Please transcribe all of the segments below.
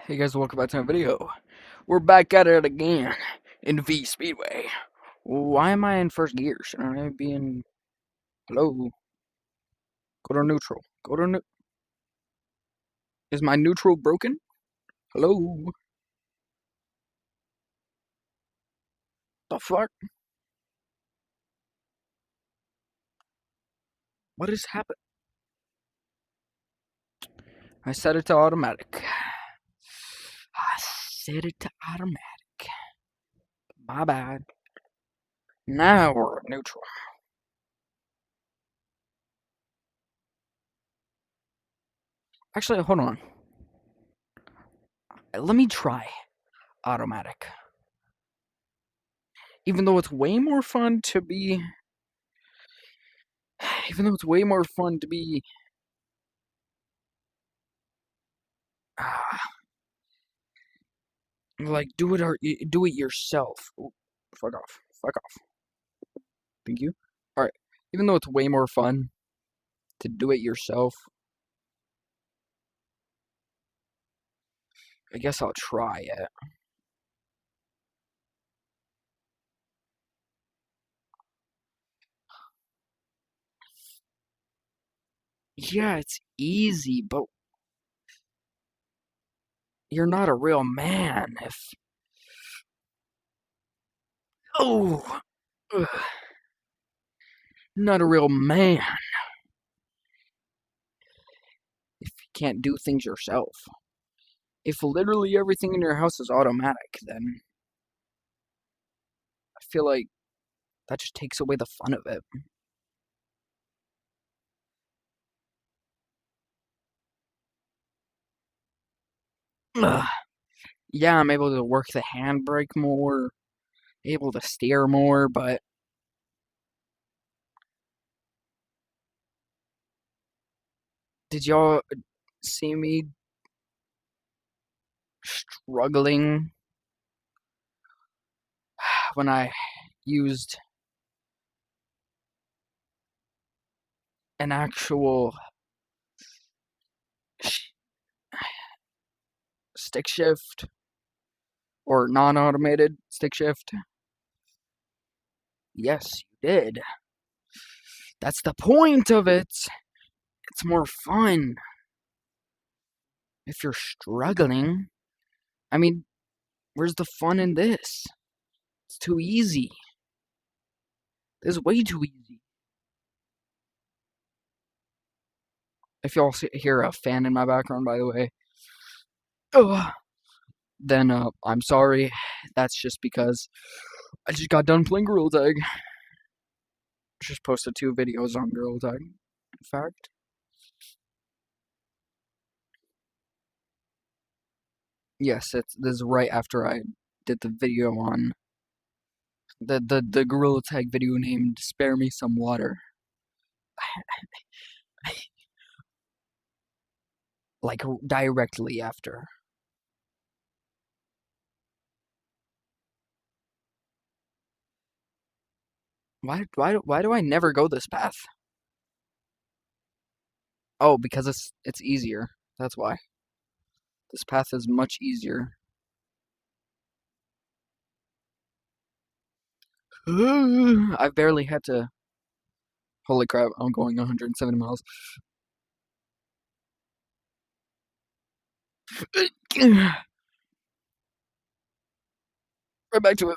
Hey guys, welcome back to my video. We're back at it again in V-Speedway. Why am I in first gear? Shouldn't I be in... Hello? Go to neutral. Go to Is my neutral broken? Hello? The fuck? What has happened? I set it to automatic. I set it to automatic. My bad. Now we're at neutral. Actually, hold on. Let me try automatic. Even though it's way more fun to be... Even though it's way more fun to be... Like, do it or do it yourself. Ooh, fuck off. Fuck off. Thank you. Alright. Even though it's way more fun to do it yourself, I guess I'll try it. Yeah, it's easy, but you're not a real man if... Oh! Ugh. Not a real man if you can't do things yourself. If literally everything in your house is automatic, then I feel like that just takes away the fun of it. Ugh. Yeah, I'm able to work the handbrake more, able to steer more, but did y'all see me struggling when I used an actual stick shift or non-automated stick shift? Yes, you did. That's the point of it. It's more fun if you're struggling. I mean, where's the fun in this? It's too easy. This is way too easy. If y'all hear a fan in my background, by the way, then I'm sorry. That's just because I just got done playing Gorilla Tag. Just posted 2 videos on Gorilla Tag, in fact. Yes, this is right after I did the video on the Gorilla Tag video named "Spare Me Some Water." Like directly after. Why do I never go this path? Oh, because it's easier. That's why. This path is much easier. I've barely had to. Holy crap! I'm going 170 miles. Right back to it.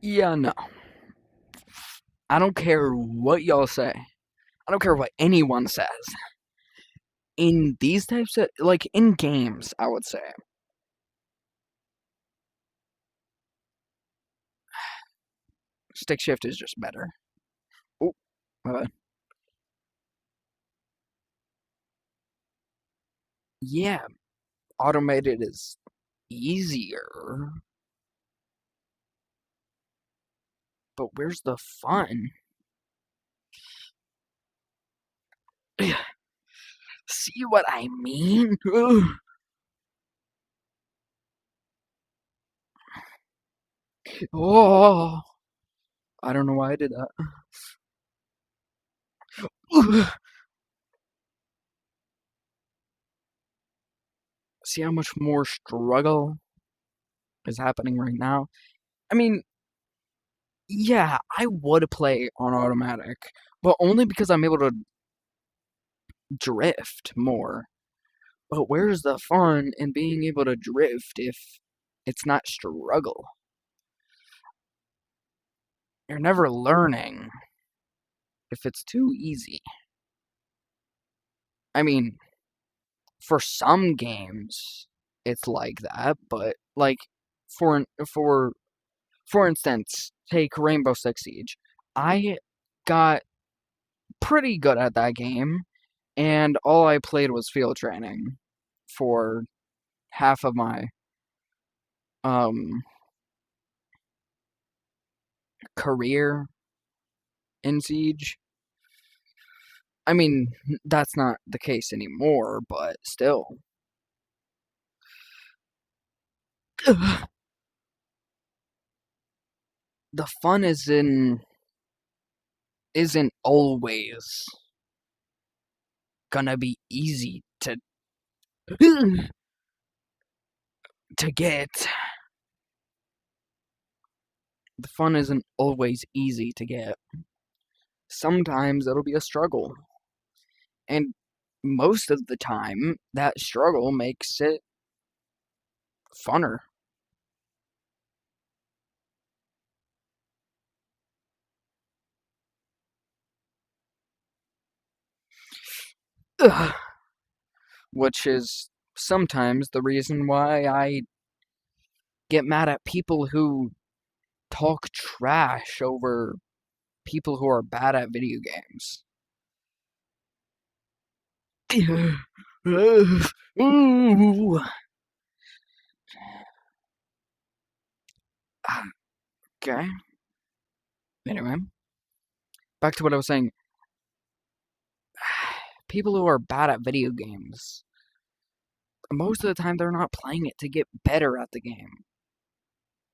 Yeah, no. I don't care what y'all say. I don't care what anyone says. In these types of, like, in games, I would say, stick shift is just better. Oh, my bad. Yeah, automated is easier, but where's the fun? See what I mean? Oh, I don't know why I did that. See how much more struggle is happening right now? I mean, yeah, I would play on automatic, but only because I'm able to drift more. But where's the fun in being able to drift if it's not struggle? You're never learning if it's too easy. I mean, for some games, it's like that, but like for for for instance, take Rainbow Six Siege. I got pretty good at that game, and all I played was field training for half of my um career in Siege. I mean, that's not the case anymore, but still. The fun isn't always gonna be easy to get. The fun isn't always easy to get. Sometimes it'll be a struggle. And most of the time, that struggle makes it funner. Ugh. Which is sometimes the reason why I get mad at people who talk trash over people who are bad at video games. Ooh. Okay. Anyway, back to what I was saying. People who are bad at video games, most of the time they're not playing it to get better at the game.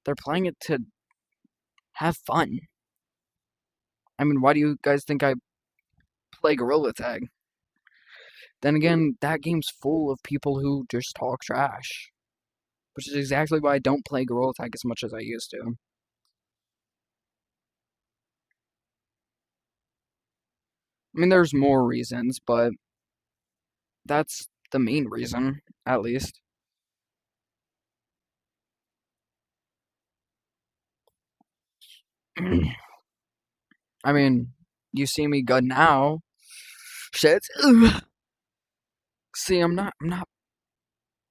They're playing it to have fun. I mean, why do you guys think I play Gorilla Tag? Then again, that game's full of people who just talk trash, which is exactly why I don't play Gorilla Tag as much as I used to. I mean, there's more reasons, but that's the main reason, at least. I mean, you see me good now. Shit. See, I'm not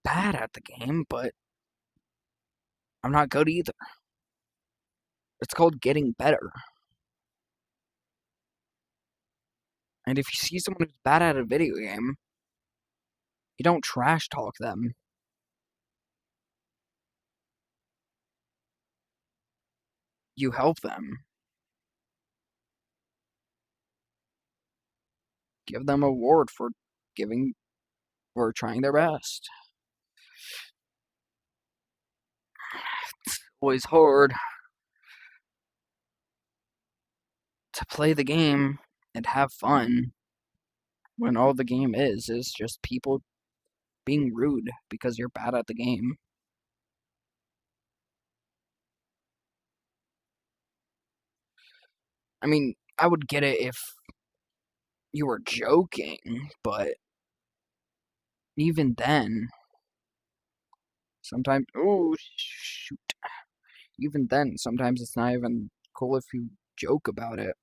bad at the game, but I'm not good either. It's called getting better. And if you see someone who's bad at a video game, you don't trash talk them. You help them. Give them a award for giving or trying their best. It's always hard to play the game and have fun when all the game is just people being rude because you're bad at the game. I mean, I would get it if you were joking, but even then, sometimes, oh shoot, even then, sometimes it's not even cool if you joke about it.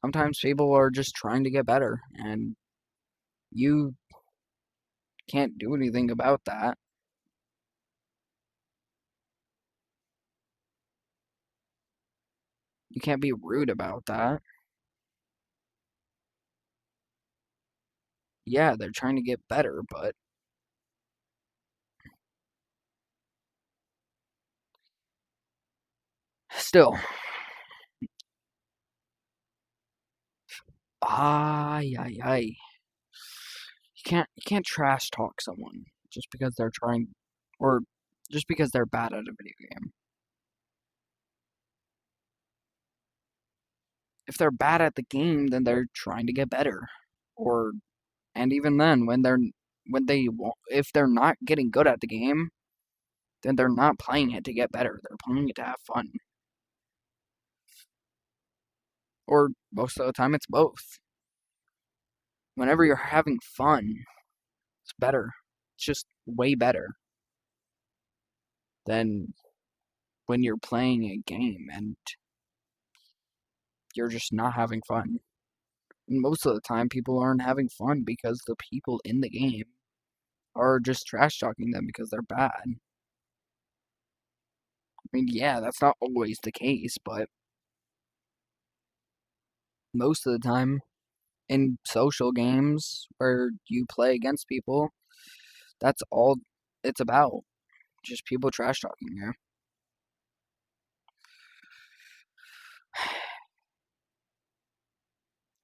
Sometimes people are just trying to get better, and you can't do anything about that. You can't be rude about that. Yeah, they're trying to get better, but still, Ay, ay, ay. You can't trash talk someone just because they're trying, or just because they're bad at a video game. If they're bad at the game, then they're trying to get better. Or and even then, if they're not getting good at the game, then they're not playing it to get better. They're playing it to have fun. Or most of the time, it's both. Whenever you're having fun, it's better. It's just way better than when you're playing a game and you're just not having fun. And most of the time, people aren't having fun because the people in the game are just trash talking them because they're bad. I mean, yeah, that's not always the case, but most of the time in social games where you play against people, that's all it's about. Just people trash talking you.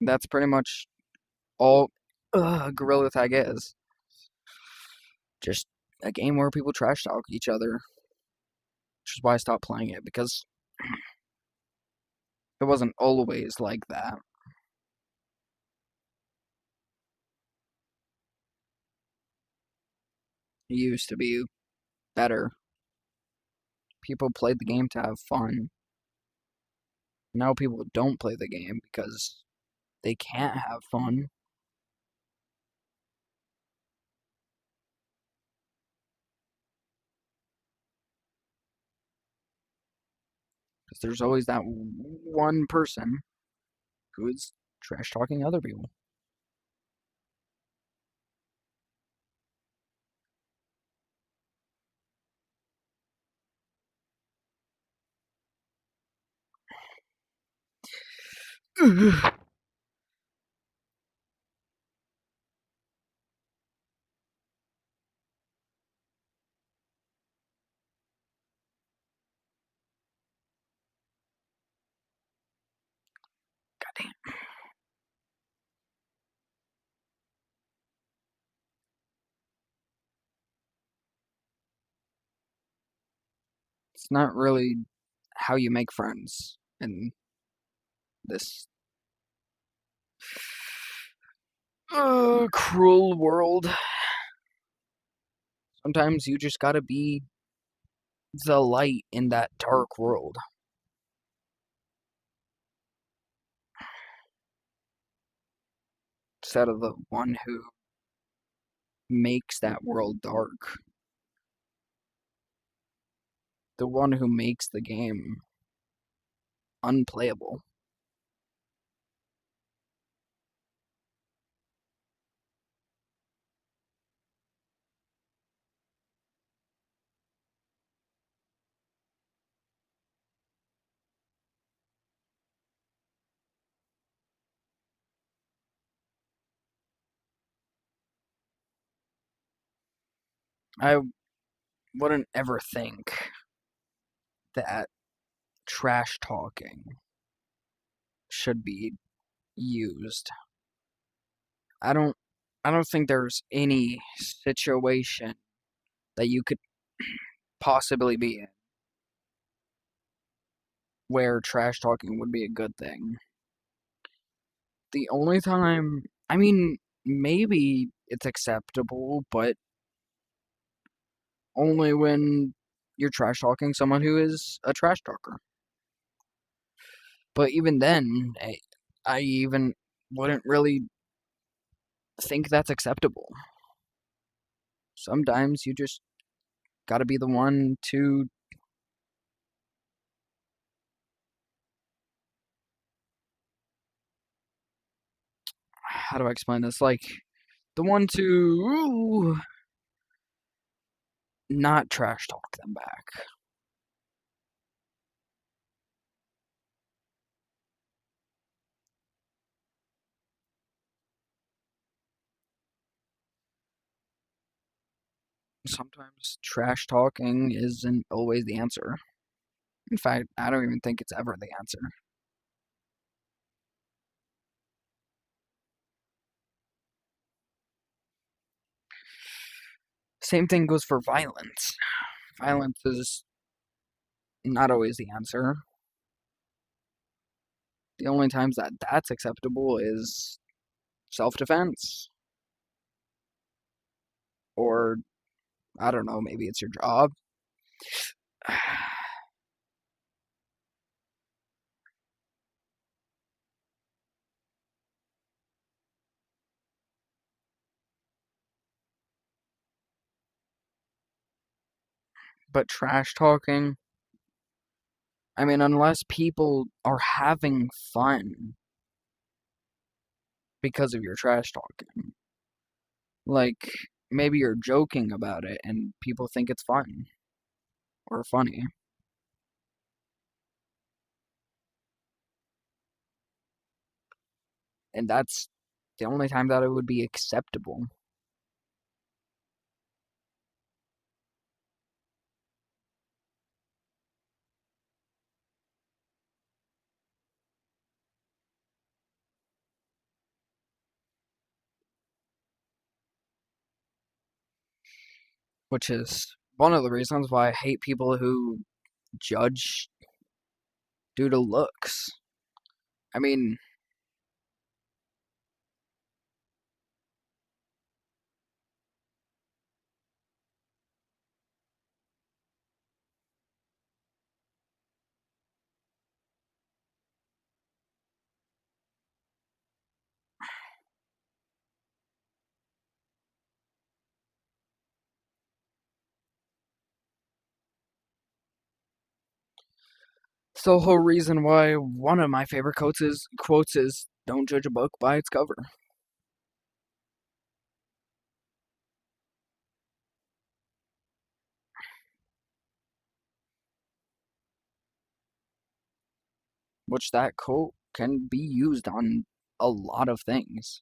That's pretty much all Gorilla Tag is. Just a game where people trash talk each other, which is why I stopped playing it because it wasn't always like that. It used to be better. People played the game to have fun. Now people don't play the game because they can't have fun. Because there's always that one person who is trash talking other people. God damn. It's not really how you make friends in this cruel world. Sometimes you just gotta be the light in that dark world instead of the one who makes that world dark. The one who makes the game unplayable. I wouldn't ever think that trash talking should be used. I don't I don't think there's any situation that you could possibly be in where trash talking would be a good thing. The only time, I mean, maybe it's acceptable, but only when you're trash talking someone who is a trash talker. But even then, I even wouldn't really think that's acceptable. Sometimes you just gotta be the one to, how do I explain this? Like, the one to not trash talk them back. Sometimes trash talking isn't always the answer. In fact, I don't even think it's ever the answer. Same thing goes for violence. Violence is not always the answer. The only times that that's acceptable is self-defense, or I don't know, maybe it's your job. But trash talking, I mean, unless people are having fun because of your trash talking, like maybe you're joking about it and people think it's fun or funny, and that's the only time that it would be acceptable. Which is one of the reasons why I hate people who judge due to looks. I mean, it's the whole reason why one of my favorite quotes is don't judge a book by its cover, which that quote can be used on a lot of things.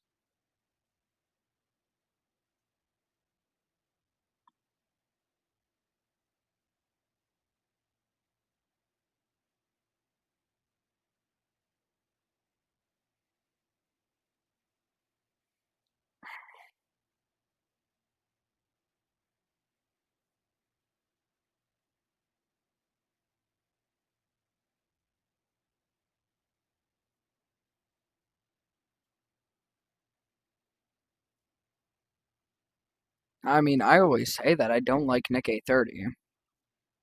I mean, I always say that I don't like Nick A30,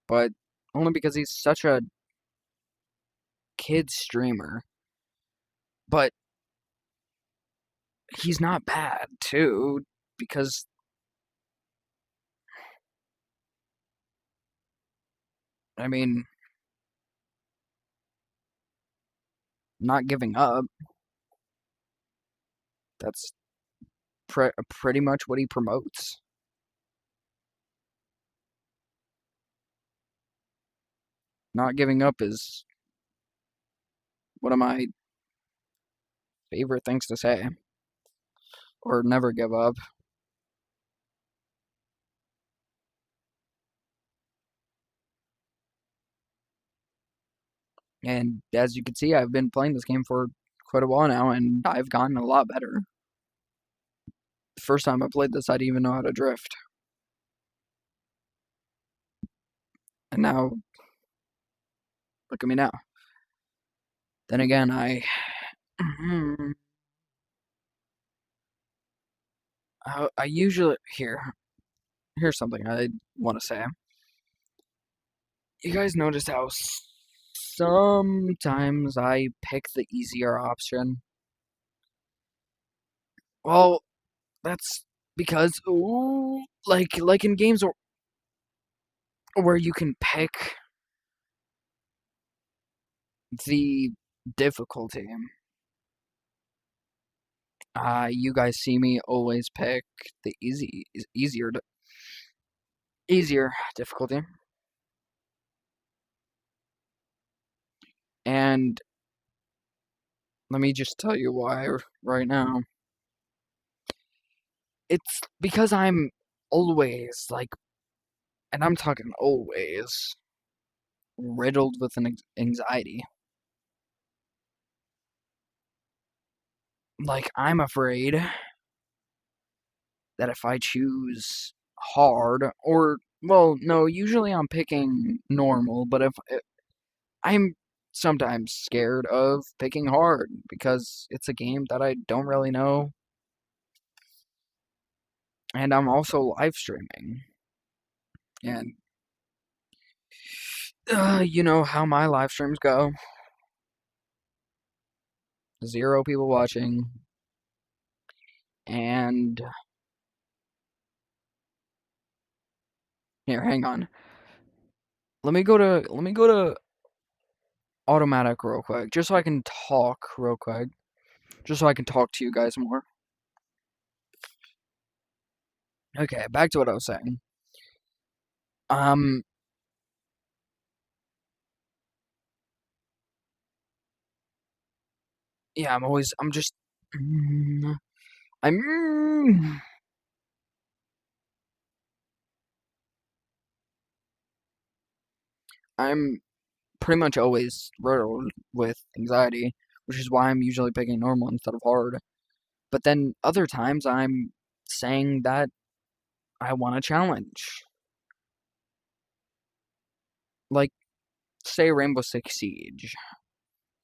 but only because he's such a kid streamer. But he's not bad too, because I mean, not giving up. That's pretty much what he promotes. Not giving up is one of my favorite things to say. Or never give up. And as you can see, I've been playing this game for quite a while now, and I've gotten a lot better. The first time I played this, I didn't even know how to drift. And now, look at me now. Then again, I usually here's something I want to say. You guys notice how sometimes I pick the easier option? Well, that's because ooh, like in games where you can pick the difficulty. You guys see me always pick the easier difficulty, and let me just tell you why right now. It's because I'm always like, and I'm talking always riddled with an anxiety. Like I'm afraid that if I choose hard, or, well, no, usually I'm picking normal, but if I'm sometimes scared of picking hard because it's a game that I don't really know, and I'm also live streaming. And you know how my live streams go. 0 people watching, and here, hang on. Let me go to automatic real quick, just so I can talk real quick, just so I can talk to you guys more. Okay, back to what I was saying. Um, yeah, I'm just, I'm, I'm pretty much always riddled with anxiety, which is why I'm usually picking normal instead of hard. But then other times I'm saying that I want a challenge. Like, say Rainbow Six Siege.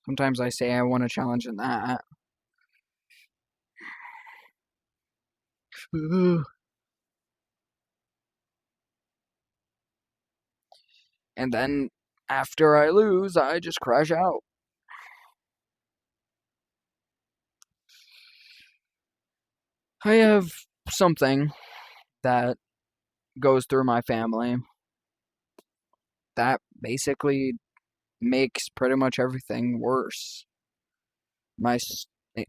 Sometimes I say I want a challenge in that. And then after I lose, I just crash out. I have something that goes through my family that basically makes pretty much everything worse. My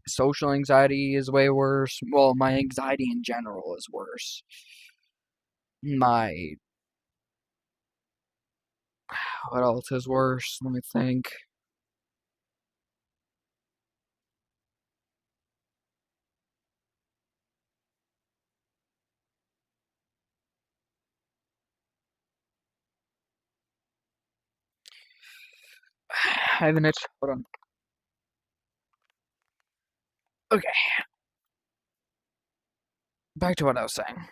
social anxiety is way worse. Well, my anxiety in general is worse. My, what else is worse? Let me think. I have an itch. Hold on. Okay, back to what I was saying.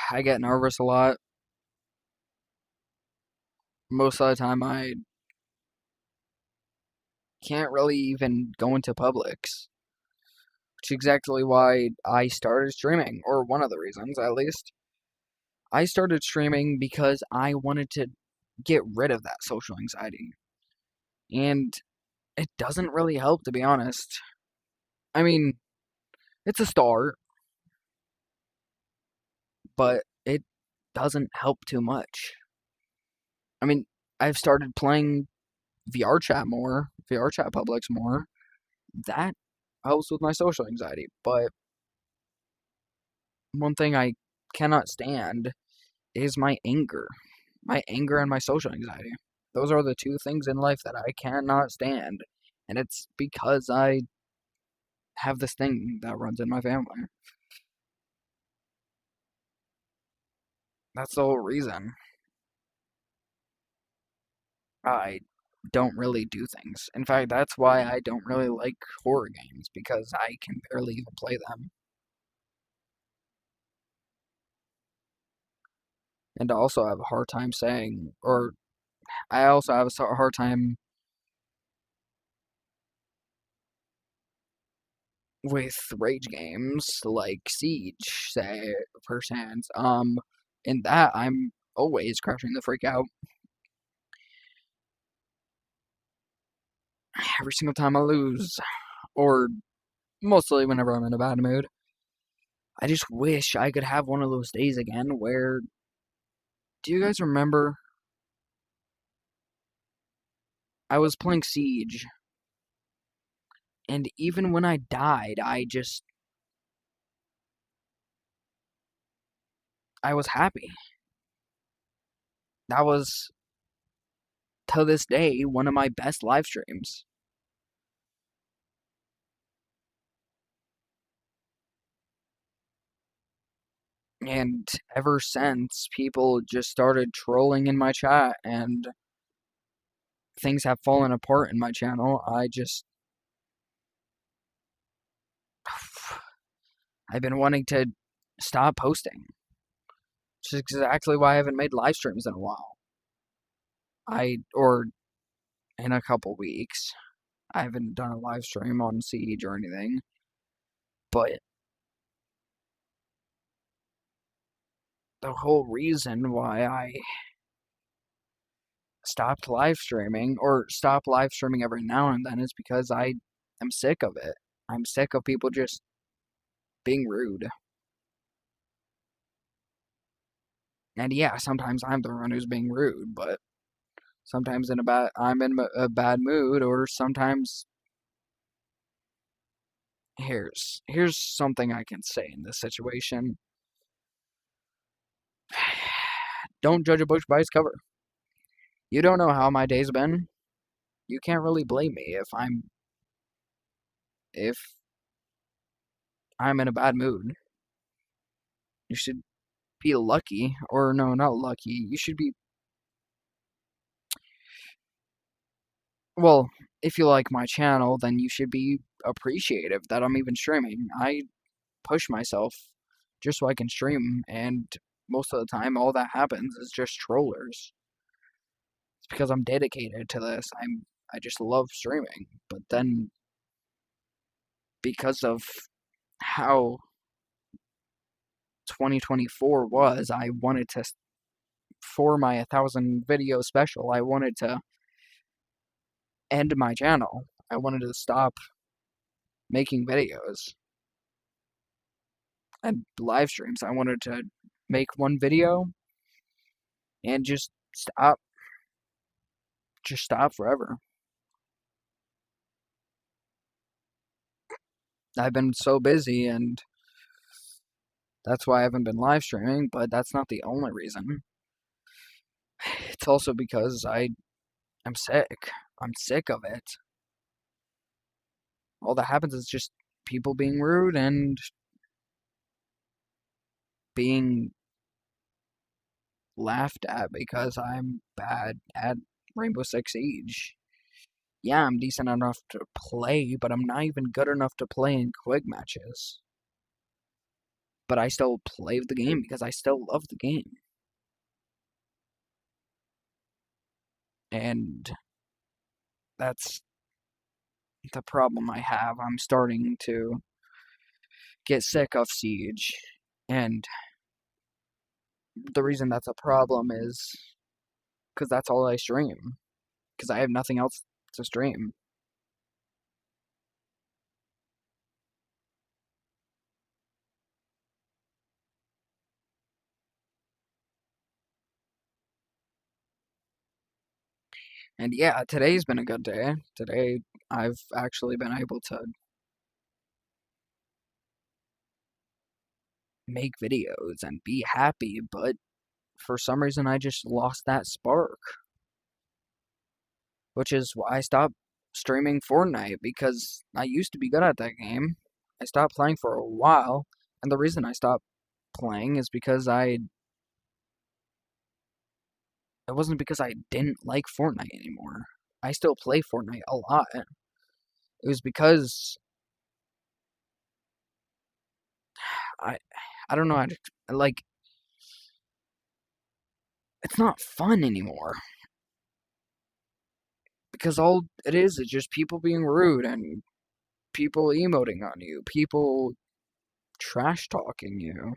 I get nervous a lot. Most of the time, I can't really even go into Publix, which is exactly why I started streaming, or one of the reasons at least. I started streaming because I wanted to get rid of that social anxiety. And it doesn't really help, to be honest. I mean, it's a start, but it doesn't help too much. I mean, I've started playing VR chat Publix more. That helps with my social anxiety. But one thing I cannot stand is my anger. My anger and my social anxiety. Those are the two things in life that I cannot stand. And it's because I have this thing that runs in my family. That's the whole reason I don't really do things. In fact, that's why I don't really like horror games, because I can barely even play them. And I also have a hard time saying, or I also have a hard time with rage games like Siege, say, firsthand. In that, I'm always crashing the freak out every single time I lose, or mostly whenever I'm in a bad mood. I just wish I could have one of those days again where, do you guys remember I was playing Siege, and even when I died, I was happy. That was, to this day, one of my best live streams. And ever since, people just started trolling in my chat, and things have fallen apart in my channel. I just, I've been wanting to stop posting. Which is exactly why I haven't made live streams in a while. Or in a couple weeks. I haven't done a live stream on Siege or anything. But the whole reason why I stopped live streaming, or stop live streaming every now and then, is because I am sick of it. I'm sick of people just being rude. And yeah, sometimes I'm the one who's being rude, but sometimes I'm in a bad mood, or sometimes here's something I can say in this situation. Don't judge a book by its cover. You don't know how my day's been. You can't really blame me if I'm in a bad mood. You should be lucky, or no, not lucky. You should be, well, if you like my channel, then you should be appreciative that I'm even streaming. I push myself just so I can stream, and most of the time, all that happens is just trollers. It's because I'm dedicated to this. I just love streaming, but then because of how 2024 was, I wanted to, for my 1,000 video special, I wanted to end my channel. I wanted to stop making videos and live streams. I wanted to make one video and just stop forever. I've been so busy, and that's why I haven't been live streaming, but that's not the only reason. It's also because I'm sick. I'm sick of it. All that happens is just people being rude and being laughed at because I'm bad at Rainbow Six Siege. Yeah, I'm decent enough to play, but I'm not even good enough to play in quick matches. But I still play the game because I still love the game. And that's the problem I have. I'm starting to get sick of Siege. And the reason that's a problem is because that's all I stream. Because I have nothing else to stream. And yeah, today's been a good day. Today, I've actually been able to make videos and be happy, but for some reason, I just lost that spark. Which is why I stopped streaming Fortnite, because I used to be good at that game. I stopped playing for a while, and the reason I stopped playing is because it wasn't because I didn't like Fortnite anymore. I still play Fortnite a lot. It was because I I don't know how to, like, it's not fun anymore, because all it is just people being rude and people emoting on you, people trash talking you.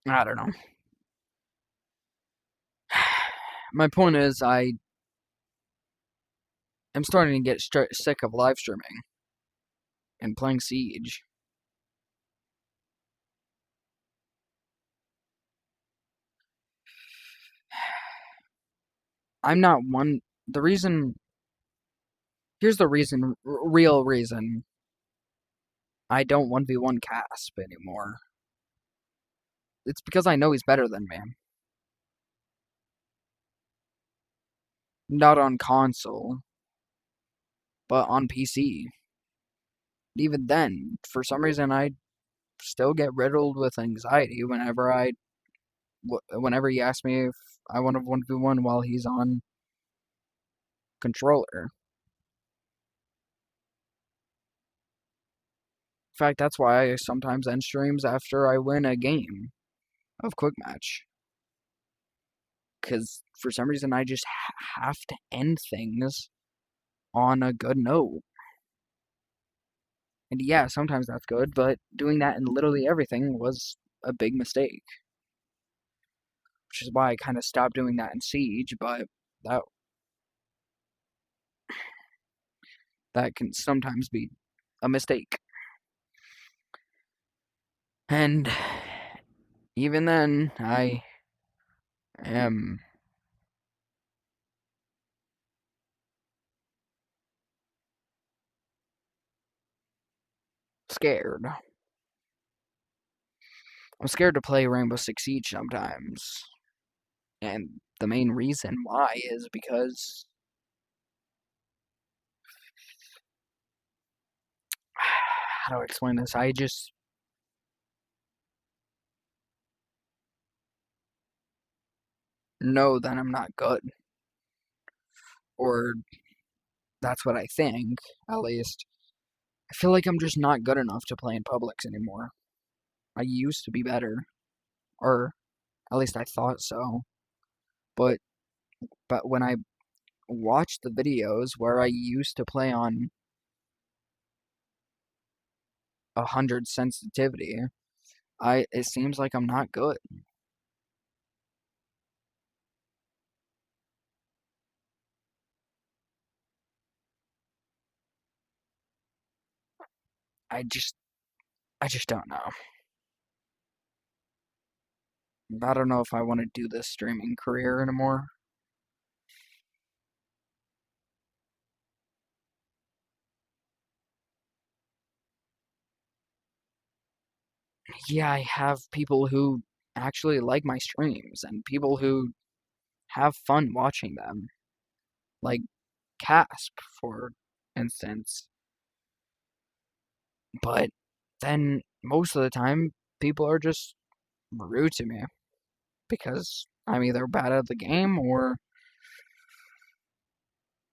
I don't know. My point is, I am starting to get sick of live streaming and playing Siege. I'm not one. The reason. Here's the reason. Real reason. I don't 1v1 Casp anymore. It's because I know he's better than me. Not on console. but on PC. Even then, for some reason, I still get riddled with anxiety whenever he asks me if I want to 1v1 while he's on controller. In fact, that's why I sometimes end streams after I win a game of Quick Match. Because for some reason, I just have to end things on a good note. And yeah, sometimes that's good, but doing that in literally everything was a big mistake. Which is why I kind of stopped doing that in Siege, but that that can sometimes be a mistake. And even then, I am scared. I'm scared to play Rainbow Six Siege sometimes. And the main reason why is because how do I explain this? I just know that I'm not good. Or that's what I think, at least. I feel like I'm just not good enough to play in Publix anymore. I used to be better. Or at least I thought so. But when I watched the videos where I used to play on 100 sensitivity, it seems like I'm not good. I just I just don't know. I don't know if I want to do this streaming career anymore. Yeah, I have people who actually like my streams and people who have fun watching them. Like Casp, for instance. But then most of the time, people are just rude to me because I'm either bad at the game or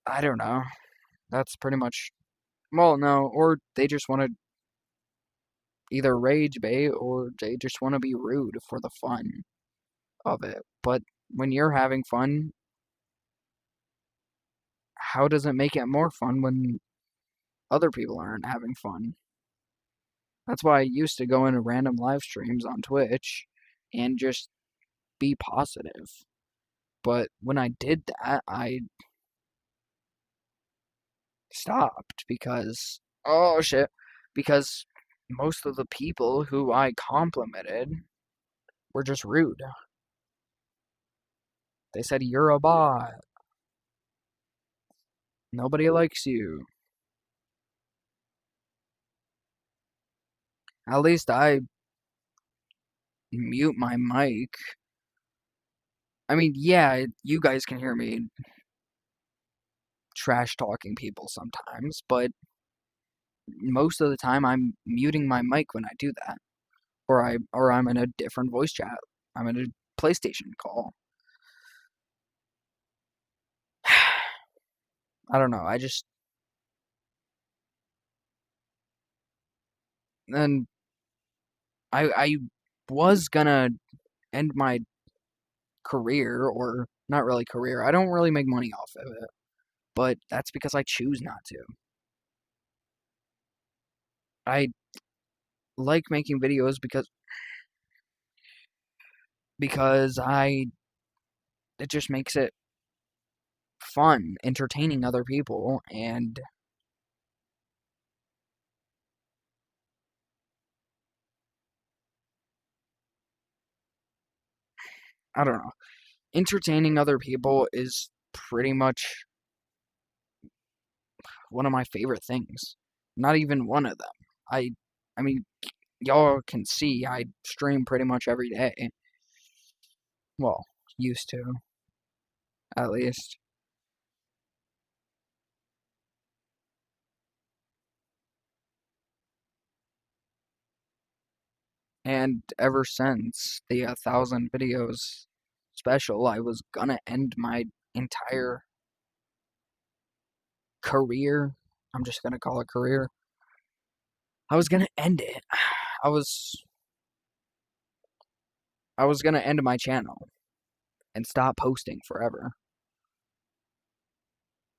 I don't know. That's pretty much, well, no, or they just want to either rage bait or they just want to be rude for the fun of it. But when you're having fun, how does it make it more fun when other people aren't having fun? That's why I used to go into random live streams on Twitch and just be positive. But when I did that, I stopped because, oh shit, because most of the people who I complimented were just rude. They said, "You're a bot. Nobody likes you." At least I mute my mic. I mean, yeah, you guys can hear me trash talking people sometimes, but most of the time I'm muting my mic when I do that. Or I'm in a different voice chat. I'm in a PlayStation call. I don't know. And I was gonna end my career, or not really career. I don't really make money off of it, but that's because I choose not to. I like making videos because I it just makes it fun, entertaining other people, and I don't know. Entertaining other people is pretty much one of my favorite things. Not even one of them. I I mean, y'all can see I stream pretty much every day. Well, used to, at least. And ever since the 1,000 videos special, I was gonna end my entire career. I'm just gonna call it career. I was gonna end it. I was I was gonna end my channel and stop posting forever.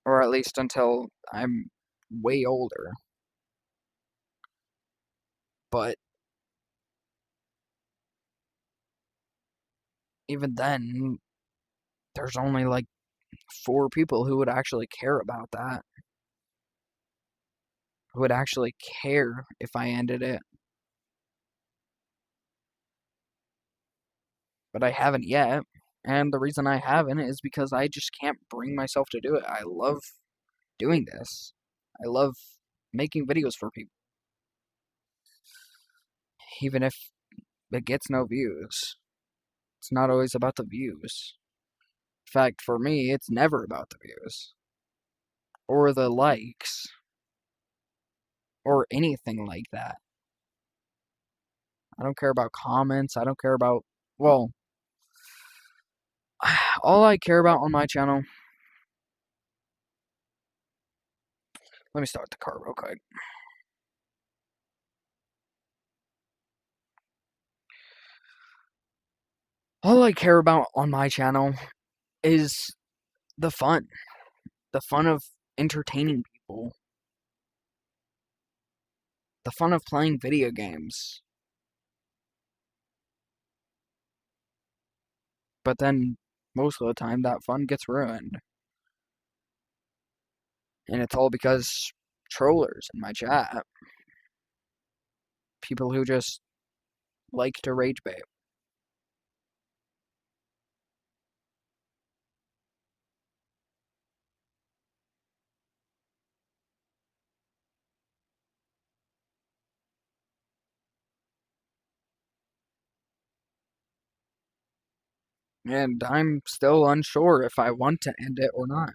Or at least until I'm way older. But even then, there's only like 4 people who would actually care about that. Who would actually care if I ended it. But I haven't yet. And the reason I haven't is because I just can't bring myself to do it. I love doing this. I love making videos for people. Even if it gets no views. It's not always about the views. In fact, for me, it's never about the views. Or the likes. Or anything like that. I don't care about comments. I don't care about, well, all I care about on my channel. Let me start the car real quick. All I care about on my channel is the fun. The fun of entertaining people. The fun of playing video games. But then, most of the time, that fun gets ruined. And it's all because trollers in my chat. People who just like to rage bait. And I'm still unsure if I want to end it or not.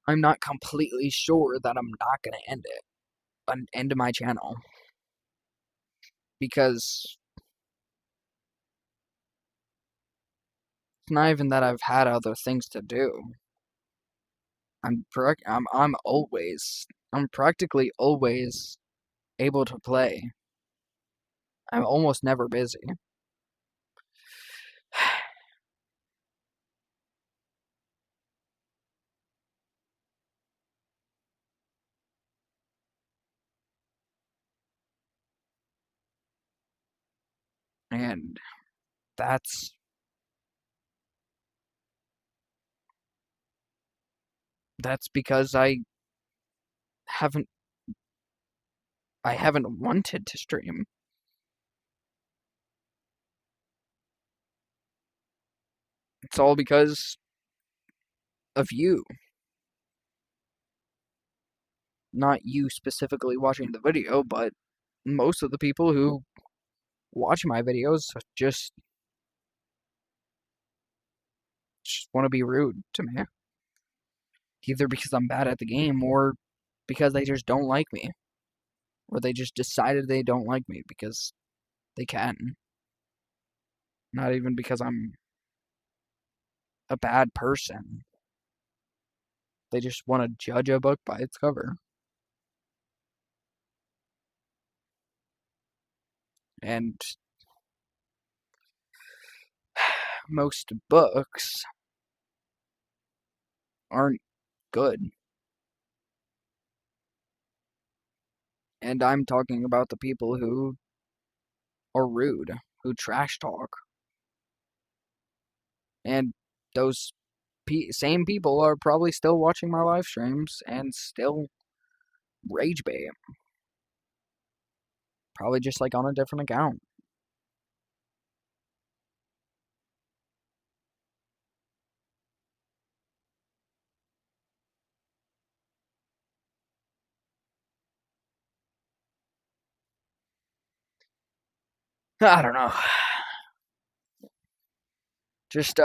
I'm not completely sure that I'm not going to end it. End my channel. Because it's not even that I've had other things to do. I'm practically always able to play. I'm almost never busy. And that's because haven't I haven't wanted to stream. It's all because of you. Not you specifically watching the video, but most of the people who watch my videos just want to be rude to me. Either because I'm bad at the game or because they just don't like me. Or they just decided they don't like me because they can. Not even because I'm a bad person. They just want to judge a book by its cover. And most books aren't good. And I'm talking about the people who are rude, who trash talk. And those same people are probably still watching my live streams and still rage bait. Probably just like on a different account. I don't know. Just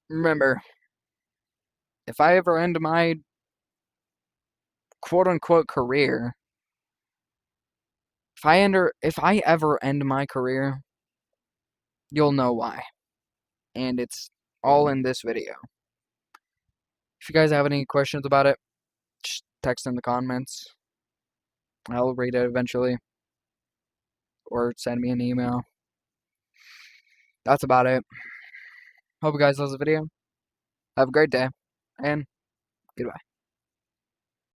remember, if I ever end my quote unquote career, if I ever end my career, you'll know why. And it's all in this video. If you guys have any questions about it, just text in the comments. I'll read it eventually. Or send me an email. That's about it. Hope you guys love the video. Have a great day. And goodbye.